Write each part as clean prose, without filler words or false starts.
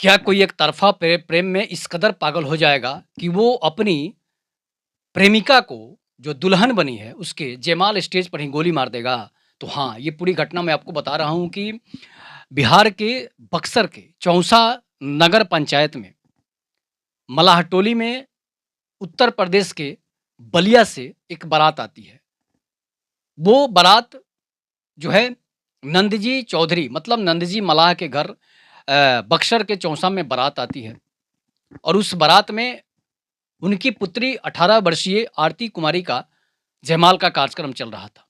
क्या कोई एक तरफ़ा प्रेम में इस कदर पागल हो जाएगा कि वो अपनी प्रेमिका को, जो दुल्हन बनी है, उसके जयमाल स्टेज पर ही गोली मार देगा? तो हाँ, ये पूरी घटना मैं आपको बता रहा हूँ कि बिहार के बक्सर के चौसा नगर पंचायत में, मलाहटोली में, उत्तर प्रदेश के बलिया से एक बारात आती है। वो बारात जो है नंदजी चौधरी मतलब नंदजी मलाह के घर बक्सर के चौसा में बारात आती है और उस बारात में उनकी पुत्री 18 वर्षीय आरती कुमारी का जयमाल का कार्यक्रम चल रहा था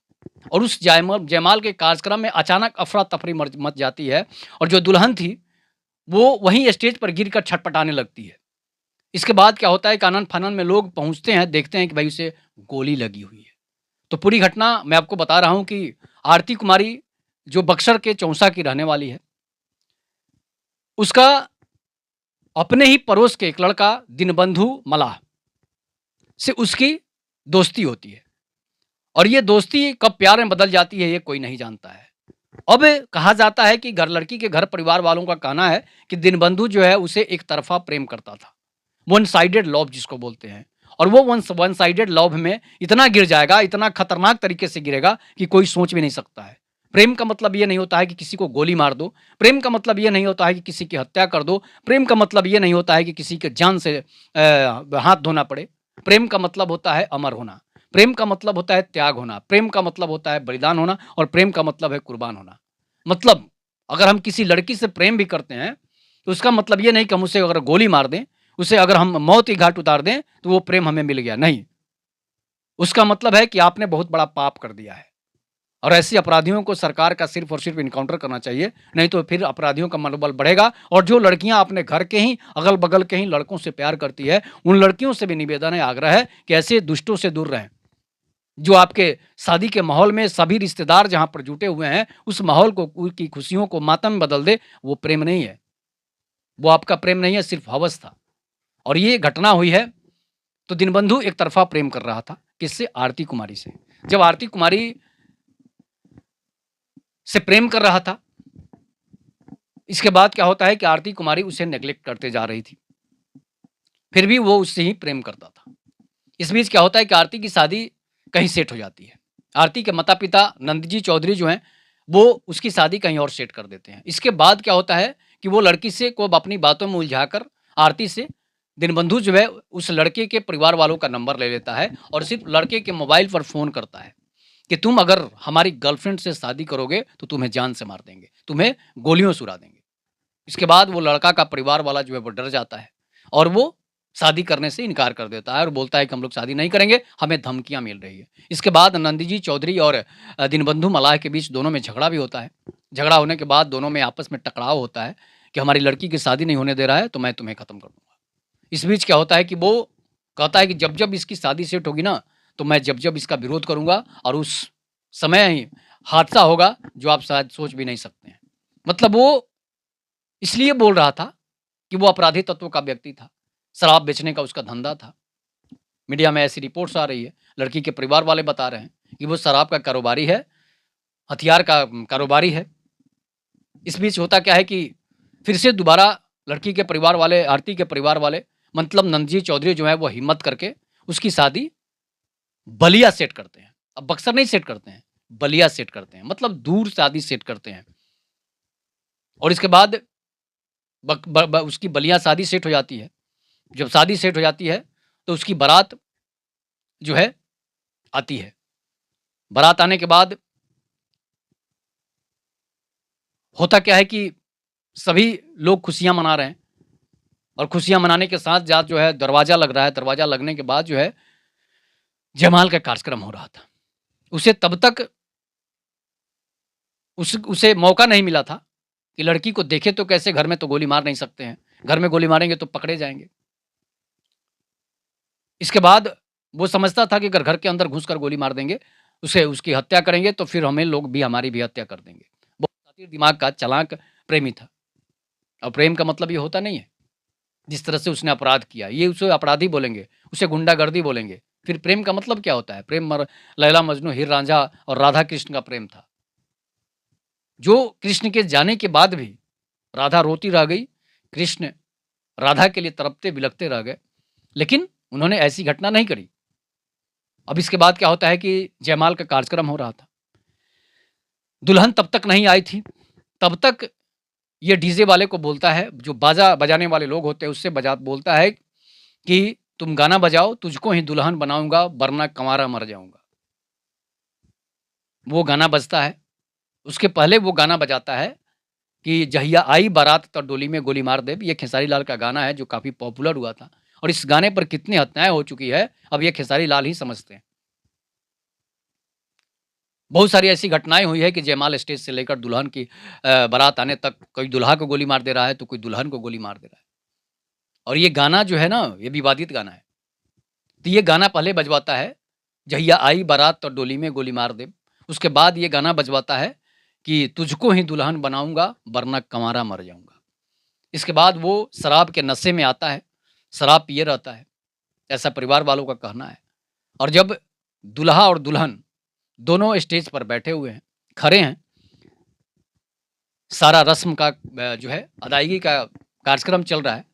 और उस जयमाल जयमाल के कार्यक्रम में अचानक अफरा-तफरी मच जाती है और जो दुल्हन थी, वो वहीं स्टेज पर गिरकर छटपटाने लगती है। इसके बाद क्या होता है, कानन-फानन में लोग पहुँचते हैं, देखते हैं कि भाई उसे गोली लगी हुई है। तो पूरी घटना मैं आपको बता रहा हूँ कि आरती कुमारी जो बक्सर के चौसा की रहने वाली है, उसका अपने ही पड़ोस के एक लड़का दीनबंधु मल्लाह से उसकी दोस्ती होती है और ये दोस्ती कब प्यार में बदल जाती है, ये कोई नहीं जानता है। अब कहा जाता है कि घर लड़की के घर परिवार वालों का कहना है कि दीनबंधु जो है उसे एक तरफ़ा प्रेम करता था। वन साइडेड लव जिसको बोलते हैं और वो वन साइडेड लव में इतना गिर जाएगा, इतना खतरनाक तरीके से गिरेगा कि कोई सोच भी नहीं सकता है। प्रेम का मतलब ये नहीं होता है कि किसी को गोली मार दो, प्रेम का मतलब ये नहीं होता है कि किसी की हत्या कर दो, प्रेम का मतलब ये नहीं होता है कि किसी के जान से हाथ धोना पड़े। प्रेम का मतलब होता है अमर होना, प्रेम का मतलब होता है त्याग होना, प्रेम का मतलब होता है बलिदान होना और प्रेम का मतलब है कुर्बान होना। मतलब अगर हम किसी लड़की से प्रेम भी करते हैं, तो उसका मतलब ये नहीं कि हम उसे अगर गोली मार दें, उसे अगर हम मौत की घाट उतार दें, तो वो प्रेम हमें मिल गया, नहीं। उसका मतलब है कि आपने बहुत बड़ा पाप कर दिया है और ऐसे अपराधियों को सरकार का सिर्फ़ और सिर्फ़ एनकाउंटर करना चाहिए, नहीं तो फिर अपराधियों का मनोबल बढ़ेगा और जो लड़कियाँ अपने घर के ही, अगल-बगल के ही लड़कों से प्यार करती है, उन लड़कियों से भी निवेदन है, आग्रह है कि ऐसे दुष्टों से दूर रहें। जो आपके शादी के माहौल में सभी रिश्तेदार जहाँ पर जुटे हुए हैं, उस माहौल को की खुशियों को मातम में बदल दे, वो प्रेम नहीं है। वो आपका प्रेम नहीं है, सिर्फ़ हवस था और ये घटना हुई है, तो दीनबंधु एक तरफ़ा प्रेम कर रहा था, किससे? आरती कुमारी से। जब आरती कुमारी से प्रेम कर रहा था, इसके बाद क्या होता है कि आरती कुमारी उसे नेग्लेक्ट करते जा रही थी। फिर भी वो उससे ही प्रेम करता था। इस बीच क्या होता है कि आरती की शादी कहीं सेट हो जाती है। आरती के माता-पिता नंदजी चौधरी जो हैं, वो उसकी शादी कहीं और सेट कर देते हैं। इसके बाद क्या होता है कि वो लड़की से को अपनी बातों में उलझाकर आरती से दीनबंधु जो है उस लड़के के परिवार वालों का नंबर ले लेता है और सिर्फ़ लड़के के मोबाइल पर फ़ोन करता है कि तुम अगर हमारी गर्लफ्रेंड से शादी करोगे, तो तुम्हें जान से मार देंगे, तुम्हें गोलियों से उड़ा देंगे। इसके बाद वो लड़का का परिवार वाला जो है वो डर जाता है और वो शादी करने से इनकार कर देता है और बोलता है कि हम लोग शादी नहीं करेंगे, हमें धमकियाँ मिल रही है। इसके बाद नंदजी चौधरी और दीनबंधु मल्लाह के बीच दोनों में झगड़ा भी होता है। झगड़ा होने के बाद दोनों में आपस में टकराव होता है कि हमारी लड़की की शादी नहीं होने दे रहा है, तो मैं तुम्हें खत्म कर दूँगा। इस बीच क्या होता है कि वो कहता है कि जब-जब इसकी शादी सेट होगी ना, तो मैं जब-जब इसका विरोध करूँगा और उस समय ही हादसा होगा जो आप शायद सोच भी नहीं सकते हैं। मतलब वो इसलिए बोल रहा था कि वो अपराधी तत्व का व्यक्ति था। शराब बेचने का उसका धंधा था। मीडिया में ऐसी रिपोर्ट्स आ रही है। लड़की के परिवार वाले बता रहे हैं कि वो शराब का कारोबारी है, हथियार का कारोबारी है। इस बीच होता क्या है कि फिर से दोबारा लड़की के परिवार वाले, आरती के परिवार वाले मतलब नंदजी चौधरी जो है वो हिम्मत करके उसकी शादी बलिया सेट करते हैं। अब बक्सर नहीं सेट करते हैं, बलिया सेट करते हैं। मतलब दूर शादी सेट करते हैं और इसके बाद बक ब ब उसकी बलिया शादी सेट हो जाती है। जब शादी सेट हो जाती है, तो उसकी बारात जो है आती है। बारात आने के बाद होता क्या है कि सभी लोग खुशियाँ मना रहे हैं और खुशियाँ मनाने के साथ-साथ जो है दरवाज़ा लग रहा है, दरवाज़ा लगने के बाद जो है जयमाल का कार्यक्रम हो रहा था। उसे तब तक उसे मौका नहीं मिला था कि लड़की को देखे तो कैसे, घर में तो गोली मार नहीं सकते हैं। घर में गोली मारेंगे तो पकड़े जाएँगे। इसके बाद वो समझता था कि अगर घर के अंदर घुसकर गोली मार देंगे, उसे उसकी हत्या करेंगे तो फिर हमें लोग भी हमारी भी हत्या कर देंगे। बहुत शातिर दिमाग का चालाक प्रेमी था और प्रेम का मतलब ये होता नहीं है। जिस तरह से उसने अपराध किया, ये उसे अपराधी बोलेंगे, उसे गुंडागर्दी बोलेंगे। फिर प्रेम का मतलब क्या होता है? प्रेम लैला मजनू, हीर रांझा और राधा कृष्ण का प्रेम था। जो कृष्ण के जाने के बाद भी राधा रोती रह गई, कृष्ण राधा के लिए तड़पते बिलखते रह गए, लेकिन उन्होंने ऐसी घटना नहीं करी। अब इसके बाद क्या होता है कि जयमाल का कार्यक्रम हो रहा था। दुल्हन तब तक नहीं आई थी, तब तक ये डीजे वाले को बोलता है, जो बाजा बजाने वाले लोग होते हैं उससे बोलता है कि तुम गाना बजाओ, तुझको ही दुल्हन बनाऊँगा वरना कंवारा मर जाऊँगा। वो गाना बजता है, उसके पहले वो गाना बजाता है कि जहिया आई बारात त डोली में गोली मार देब। ये खेसारी लाल का गाना है जो काफ़ी पॉपुलर हुआ था और इस गाने पर कितनी हत्याएँ हो चुकी है, अब ये खेसारी लाल ही समझते हैं। बहुत सारी ऐसी घटनाएँ हुई है कि जयमाल स्टेज से लेकर दुल्हन की बारात आने तक कोई दूल्हा को गोली मार दे रहा है, तो कोई दुल्हन को गोली मार दे रहा है। और ये गाना जो है ना, ये विवादित गाना है। तो ये गाना पहले बजवाता है, जहिया आई बारात तो डोली में गोली मार देब। उसके बाद ये गाना बजवाता है कि तुझको ही दुल्हन बनाऊँगा वरना कंवारा मर जाऊँगा। इसके बाद वो शराब के नशे में आता है, शराब पिए रहता है, ऐसा परिवार वालों का कहना है। और जब दूल्हा और दुल्हन दोनों स्टेज पर बैठे हुए हैं, खड़े हैं, सारा रस्म का जो है अदायगी का कार्यक्रम चल रहा है।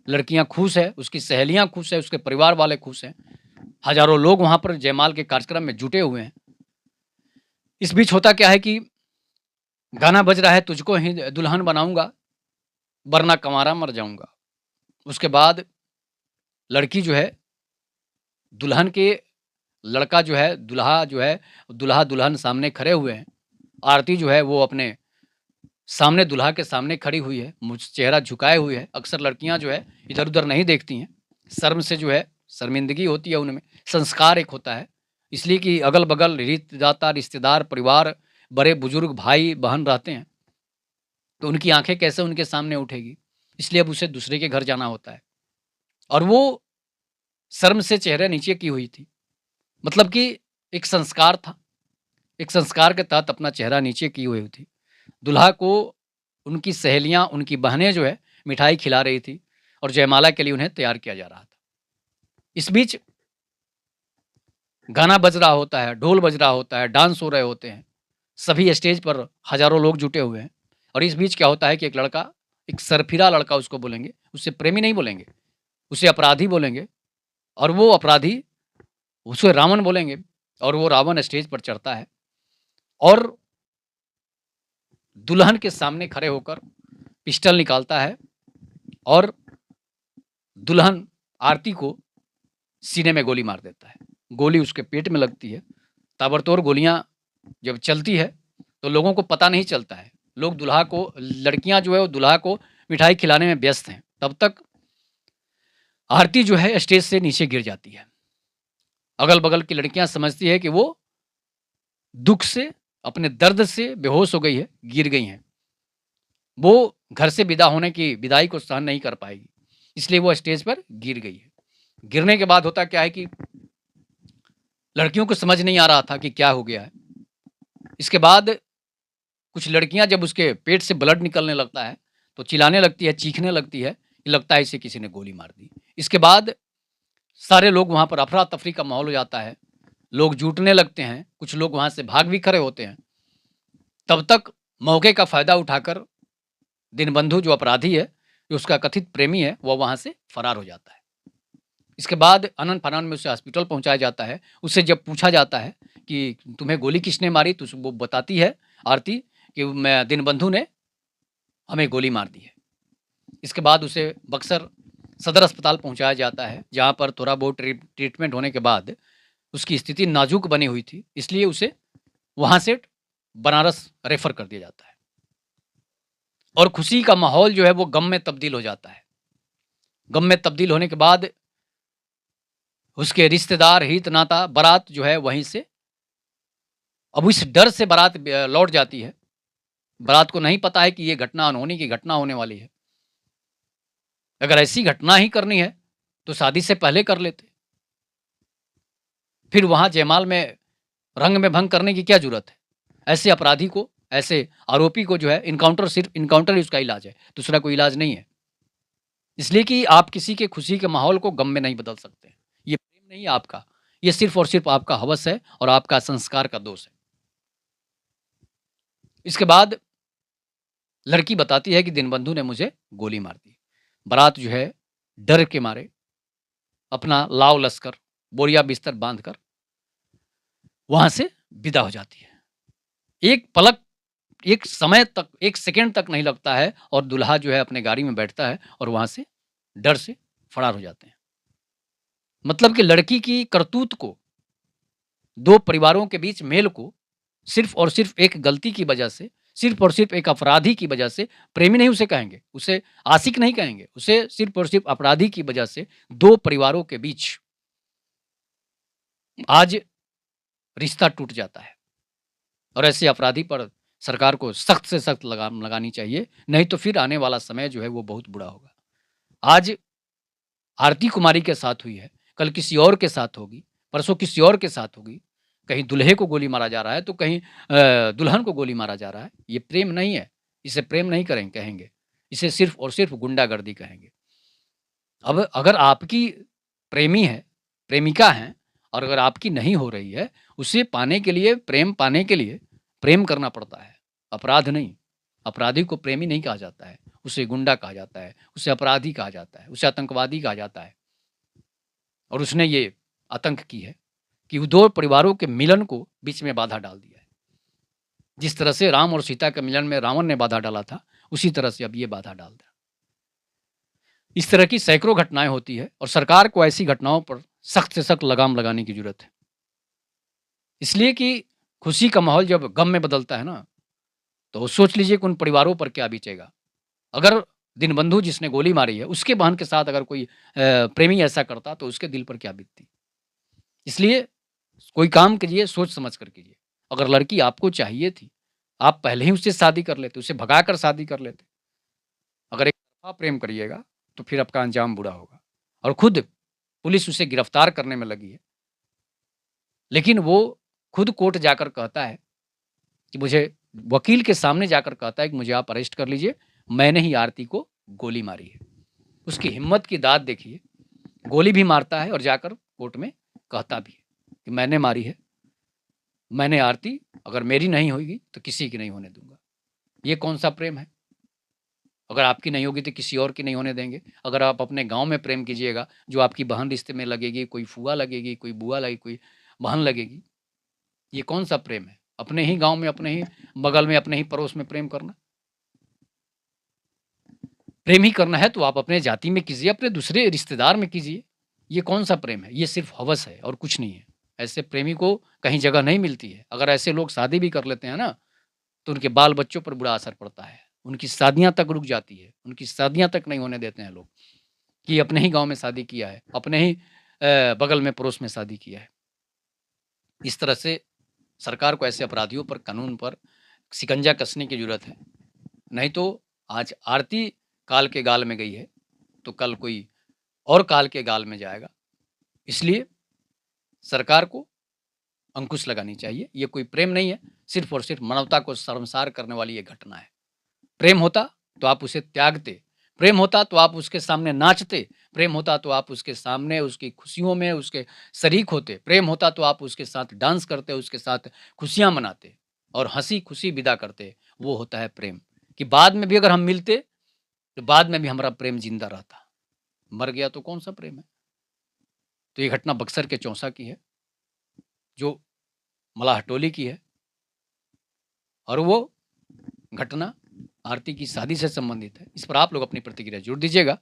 लड़कियाँ खुश है, उसकी सहेलियाँ खुश है, उसके परिवार वाले खुश हैं। हज़ारों लोग वहाँ पर जयमाल के कार्यक्रम में जुटे हुए हैं। इस बीच होता क्या है कि गाना बज रहा है, तुझको ही दुल्हन बनाऊँगा वरना कंवारा मर जाऊँगा। उसके बाद लड़की जो है, दुल्हन के लड़का जो है, दूल्हा-दुल्हन सामने खड़े हुए हैं। आरती जो है वो अपने सामने दूल्हा के सामने खड़ी हुई है, मुझ चेहरा झुकाए हुए है। अक्सर लड़कियाँ जो है इधर-उधर नहीं देखती हैं, शर्म से जो है शर्मिंदगी होती है उनमें। संस्कार एक होता है, इसलिए कि अगल-बगल रीत-नाता, रिश्तेदार, परिवार, बड़े-बुजुर्ग, भाई-बहन रहते हैं, तो उनकी आँखें कैसे उनके सामने उठेगी? इसलिए अब उसे दूसरे के घर जाना होता है और वो शर्म से चेहरा नीचे की हुई थी। मतलब कि एक संस्कार था, एक संस्कार के तहत अपना चेहरा नीचे की हुई थी। दूल्हा को उनकी सहेलियाँ, उनकी बहनें जो है मिठाई खिला रही थी और जयमाला के लिए उन्हें तैयार किया जा रहा था। इस बीच गाना बज रहा होता है, ढोल बज रहा होता है, डांस हो रहे होते हैं। सभी स्टेज पर हज़ारों लोग जुटे हुए हैं और इस बीच क्या होता है कि एक लड़का, एक सरफिरा लड़का उसको बोलेंगे, उसे प्रेमी नहीं बोलेंगे, उसे अपराधी बोलेंगे और वो अपराधी उसे रावण बोलेंगे और वो रावण स्टेज पर चढ़ता है और दुल्हन के सामने खड़े होकर पिस्टल निकालता है और दुल्हन आरती को सीने में गोली मार देता है। गोली उसके पेट में लगती है। ताबड़तोड़ गोलियाँ जब चलती है, तो लोगों को पता नहीं चलता है। लोग दूल्हा को, लड़कियाँ जो है वो दूल्हा को मिठाई खिलाने में व्यस्त हैं। तब तक आरती जो है स्टेज से नीचे गिर जाती है। अगल-बगल की लड़कियाँ समझती है कि वो दुःख से, अपने दर्द से बेहोश हो गई है, गिर गई हैं। वो घर से विदा होने की विदाई को सहन नहीं कर पाएगी, इसलिए वो स्टेज पर गिर गई है। गिरने के बाद होता क्या है कि लड़कियों को समझ नहीं आ रहा था कि क्या हो गया है। इसके बाद कुछ लड़कियाँ जब उसके पेट से ब्लड निकलने लगता है, तो चिल्लाने लगती है, चीखने लगती है कि लगता है इसे किसी ने गोली मार दी। इसके बाद सारे लोग वहाँ पर अफरा-तफरी का माहौल हो जाता है। लोग जुटने लगते हैं, कुछ लोग वहाँ से भाग भी खड़े होते हैं। तब तक मौके का फ़ायदा उठाकर दीनबंधु जो अपराधी है, जो उसका कथित प्रेमी है, वो वहाँ से फरार हो जाता है। इसके बाद अनन-फनन में उसे हॉस्पिटल पहुँचाया जाता है। उससे जब पूछा जाता है कि तुम्हें गोली किसने मारी? तो वो बताती है आरती कि मैं, दीनबंधु ने हमें गोली मार दी है। इसके बाद उसे बक्सर सदर अस्पताल पहुँचाया जाता है, जहाँ पर थोड़ा बहुत ट्रीटमेंट होने के बाद उसकी स्थिति नाज़ुक बनी हुई थी, इसलिए उसे वहाँ से बनारस रेफ़र कर दिया जाता है। और खुशी का माहौल जो है वो गम में तब्दील हो जाता है। गम में तब्दील होने के बाद उसके रिश्तेदार, हित-नाता, बारात जो है वहीं से, अब इस डर से बारात लौट जाती है। बारात को नहीं पता है कि ये घटना अनहोनी की घटना होने वाली है। अगर ऐसी घटना ही करनी है, तो शादी से पहले कर लेते। फिर वहाँ जयमाल में रंग में भंग करने की क्या ज़रूरत है? ऐसे अपराधी को, ऐसे आरोपी को जो है इनकाउंटर, सिर्फ़ इनकाउंटर ही उसका इलाज है, दूसरा कोई इलाज नहीं है। इसलिए कि आप किसी के खुशी के माहौल को गम में नहीं बदल सकते। ये प्रेम नहीं है आपका, ये सिर्फ़ और सिर्फ़ आपका हवस है और आपका संस्कार का दोष है। इसके बाद लड़की बताती है कि दीनबंधु ने मुझे गोली मार दी। बारात जो है डर के मारे अपना लाव लश्कर, बोरिया बिस्तर बाँधकर वहाँ से विदा हो जाती है। एक पलक, एक समय तक, 1 सेकंड तक नहीं लगता है और दूल्हा जो है अपने गाड़ी में बैठता है और वहाँ से डर से फरार हो जाते हैं। मतलब कि लड़की की करतूत को, 2 परिवारों के बीच मेल को सिर्फ़ और सिर्फ़ एक गलती की वजह से, सिर्फ़ और सिर्फ़ एक अपराधी की वजह से, प्रेमी नहीं उसे कहेंगे, उसे आशिक नहीं कहेंगे, उसे सिर्फ़ और सिर्फ़ अपराधी की वजह से 2 परिवारों के बीच आज रिश्ता टूट जाता है। और ऐसे अपराधी पर सरकार को सख्त से सख्त लगाम लगानी चाहिए, नहीं तो फिर आने वाला समय जो है वो बहुत बुरा होगा। आज आरती कुमारी के साथ हुई है, कल किसी और के साथ होगी, परसों किसी और के साथ होगी। कहीं दूल्हे को गोली मारा जा रहा है, तो कहीं दुल्हन को गोली मारा जा रहा है। ये प्रेम नहीं है, इसे प्रेम नहीं कहेंगे, इसे सिर्फ़ और सिर्फ़ गुंडागर्दी कहेंगे। अब अगर आपकी प्रेमी है, प्रेमिका है और अगर आपकी नहीं हो रही है, उसे पाने के लिए, प्रेम पाने के लिए प्रेम करना पड़ता है, अपराध नहीं। अपराधी को प्रेमी नहीं कहा जाता है, उसे गुंडा कहा जाता है, उसे अपराधी कहा जाता है, उसे आतंकवादी कहा जाता है। और उसने ये आतंक की है कि वो 2 परिवारों के मिलन को बीच में बाधा डाल दिया है। जिस तरह से राम और सीता के मिलन में रावण ने बाधा डाला था, उसी तरह से अब ये बाधा डाल दिया। इस तरह की सैकड़ों घटनाएँ होती है और सरकार को ऐसी घटनाओं पर सख्त से सख्त लगाम लगाने की ज़रूरत है। इसलिए कि खुशी का माहौल जब गम में बदलता है ना, तो सोच लीजिए कि उन परिवारों पर क्या बीतेगा। अगर दीनबंधु जिसने गोली मारी है, उसके बहन के साथ अगर कोई प्रेमी ऐसा करता, तो उसके दिल पर क्या बीतती। इसलिए कोई काम कीजिए, सोच समझ कर कीजिए। अगर लड़की आपको चाहिए थी, आप पहले ही उससे शादी कर लेते, उसे भगाकर शादी कर लेते। अगर एक तरफ़ा प्रेम करिएगा, तो फिर आपका अंजाम बुरा होगा और खुद पुलिस उसे गिरफ्तार करने में लगी है। लेकिन वो खुद कोर्ट जाकर कहता है कि मुझे वकील के सामने जाकर कहता है कि मुझे आप अरेस्ट कर लीजिए, मैंने ही आरती को गोली मारी है। उसकी हिम्मत की दाद देखिए, गोली भी मारता है और जाकर कोर्ट में कहता भी है कि मैंने मारी है, मैंने आरती, अगर मेरी नहीं होगी तो किसी की नहीं होने दूँगा। ये कौन-सा प्रेम है? अगर आपकी नहीं होगी तो किसी और की नहीं होने देंगे। अगर आप अपने गाँव में प्रेम कीजिएगा, जो आपकी बहन रिश्ते में लगेगी, कोई फूआ लगेगी, कोई बुआ लगेगी, कोई बहन लगेगी, ये कौन-सा प्रेम है? अपने ही गाँव में, अपने ही बगल में, अपने ही पड़ोस में प्रेम करना। प्रेम ही करना है तो आप अपने जाति में कीजिए, अपने दूसरे रिश्तेदार में कीजिए। ये कौन-सा प्रेम है? ये सिर्फ़ हवस है और कुछ नहीं है। ऐसे प्रेमी को कहीं जगह नहीं मिलती है। अगर ऐसे लोग शादी भी कर लेते हैं ना, तो उनके बाल-बच्चों पर बुरा असर पड़ता है। उनकी शादियाँ तक रुक जाती है, उनकी शादियाँ तक नहीं होने देते हैं लोग, कि अपने ही गाँव में शादी किया है, अपने ही बगल में पड़ोस में शादी किया है। इस तरह से सरकार को ऐसे अपराधियों पर, कानून पर शिकंजा कसने की ज़रूरत है। नहीं तो आज आरती काल के गाल में गई है, तो कल कोई और काल के गाल में जाएगा। इसलिए सरकार को अंकुश लगानी चाहिए। ये कोई प्रेम नहीं है, सिर्फ़ और सिर्फ़ मानवता को शर्मसार करने वाली ये घटना है। प्रेम होता तो आप उसे त्यागते, प्रेम होता तो आप उसके सामने नाचते, प्रेम होता तो आप उसके सामने उसकी खुशियों में उसके शरीक होते, प्रेम होता तो आप उसके साथ डांस करते, उसके साथ खुशियाँ मनाते और हँसी-खुशी विदा करते। वो होता है प्रेम, कि बाद में भी अगर हम मिलते, तो बाद में भी हमारा प्रेम ज़िंदा रहता। मर गया तो कौन-सा प्रेम है? तो ये घटना बक्सर के चौसा की है, जो मलाहटोली की है और वो घटना आरती की शादी से संबंधित है। इस पर आप लोग अपनी प्रतिक्रिया ज़रूर दीजिएगा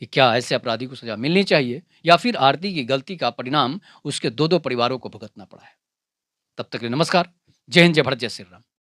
कि क्या ऐसे अपराधी को सज़ा मिलनी चाहिए या फिर आरती की गलती का परिणाम उसके 2-2 परिवारों को भुगतना पड़ा है। तब तक के लिए नमस्कार। जय हिंद, जय भारत, जय श्री राम।